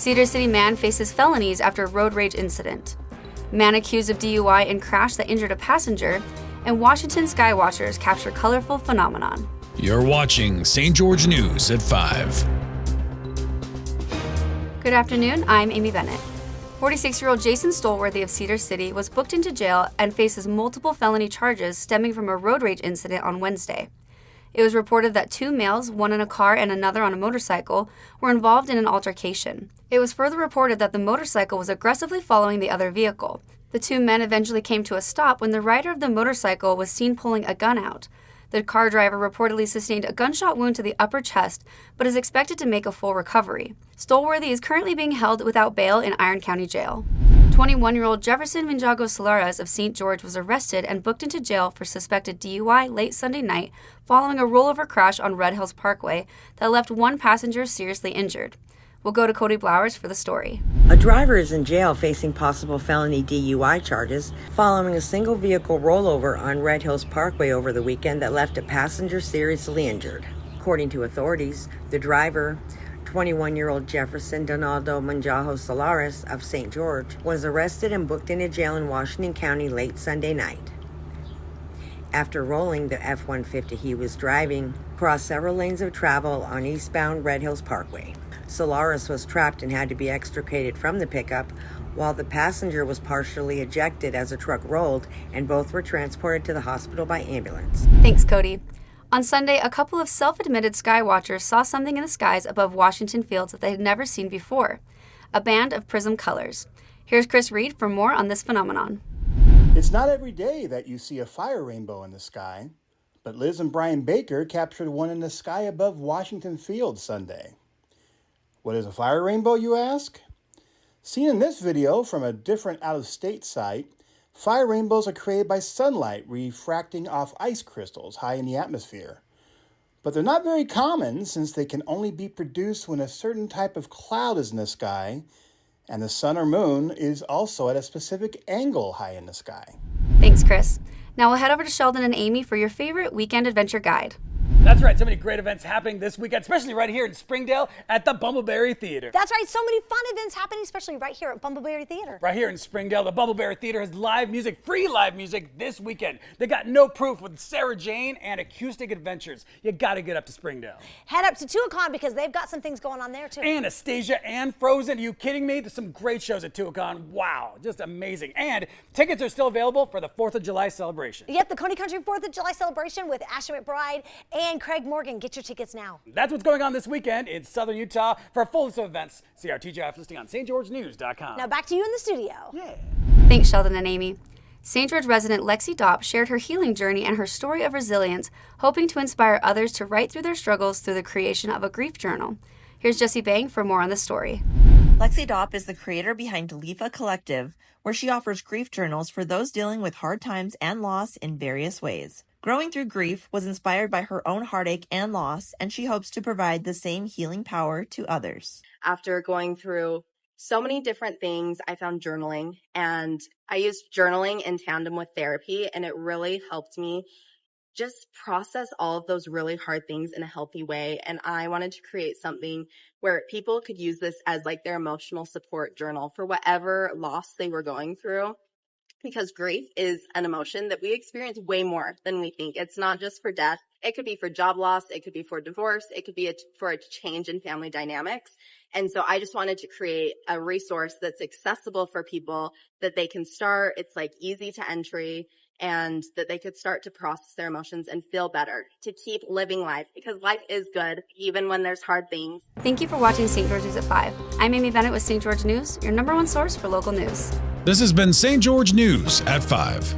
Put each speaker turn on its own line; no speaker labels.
Cedar City man faces felonies after road rage incident. Man accused of DUI in crash that injured a passenger. And Washington skywatchers capture colorful phenomenon.
You're watching St. George News at 5.
Good afternoon, I'm Amy Bennett. 46-year-old Jason Stolworthy of Cedar City was booked into jail and faces multiple felony charges stemming from a road rage incident on Wednesday. It was reported that two males, one in a car and another on a motorcycle, were involved in an altercation. It was further reported that the motorcycle was aggressively following the other vehicle. The two men eventually came to a stop when the rider of the motorcycle was seen pulling a gun out. The car driver reportedly sustained a gunshot wound to the upper chest, but is expected to make a full recovery. Stolworthy is currently being held without bail in Iron County Jail. 21-year-old Jefferson Vinjago Solares of St. George was arrested and booked into jail for suspected DUI late Sunday night following a rollover crash on Red Hills Parkway that left one passenger seriously injured. We'll go to Cody Blowers for the story.
A driver is in jail facing possible felony DUI charges following a single vehicle rollover on Red Hills Parkway over the weekend that left a passenger seriously injured. According to authorities, the driver, 21-year-old Jefferson Donaldo Manjajo Solares of St. George, was arrested and booked into jail in Washington County late Sunday night. After rolling the F-150 he was driving crossed several lanes of travel on eastbound Red Hills Parkway. Solares was trapped and had to be extricated from the pickup, while the passenger was partially ejected as the truck rolled, and both were transported to the hospital by ambulance.
Thanks, Cody. On Sunday, a couple of self-admitted skywatchers saw something in the skies above Washington Fields that they had never seen before, a band of prism colors. Here's Chris Reed for more on this phenomenon.
It's not every day that you see a fire rainbow in the sky, but Liz and Brian Baker captured one in the sky above Washington Fields Sunday. What is a fire rainbow, you ask? Seen in this video from a different out-of-state site, fire rainbows are created by sunlight refracting off ice crystals high in the atmosphere. But they're not very common since they can only be produced when a certain type of cloud is in the sky, and the sun or moon is also at a specific angle high in the sky.
Thanks, Chris. Now we'll head over to Sheldon and Amy for your favorite weekend adventure guide.
That's right, so many great events happening this weekend, especially right here in Springdale at the Bumbleberry Theater.
That's right, so many fun events happening, especially right here at Bumbleberry Theater.
Right here in Springdale, the Bumbleberry Theater has live music, free live music this weekend. They got No Proof with Sarah Jane and Acoustic Adventures. You gotta get up to Springdale.
Head up to Tuacahn because they've got some things going on there too.
Anastasia and Frozen, are you kidding me? There's some great shows at Tuacahn. Wow, just amazing. And tickets are still available for the 4th of July celebration.
Yep, the Coney Country 4th of July celebration with Ashley McBride and Craig Morgan. Get your tickets now.
That's what's going on this weekend in Southern Utah. For a full list of events, see our TGIF listing on stgeorgenews.com.
Now back to you in the studio.
Yeah.
Thanks, Sheldon and Amy. St. George resident Lexi Dopp shared her healing journey and her story of resilience, hoping to inspire others to write through their struggles through the creation of a grief journal. Here's Jessie Bang for more on the story.
Lexi Dopp is the creator behind Lifa Collective, where she offers grief journals for those dealing with hard times and loss in various ways. Growing through grief was inspired by her own heartache and loss, and she hopes to provide the same healing power to others.
After going through so many different things, I found journaling, and I used journaling in tandem with therapy, and it really helped me just process all of those really hard things in a healthy way. And I wanted to create something where people could use this as like their emotional support journal for whatever loss they were going through. Because grief is an emotion that we experience way more than we think. It's not just for death. It could be for job loss. It could be for divorce. It could be for a change in family dynamics. And so I just wanted to create a resource that's accessible for people that they can start. It's like easy to entry and that they could start to process their emotions and feel better to keep living life because life is good even when there's hard things.
Thank you for watching St. George News at 5. I'm Amy Bennett with St. George News, your #1 source for local news.
This has been St. George News at 5.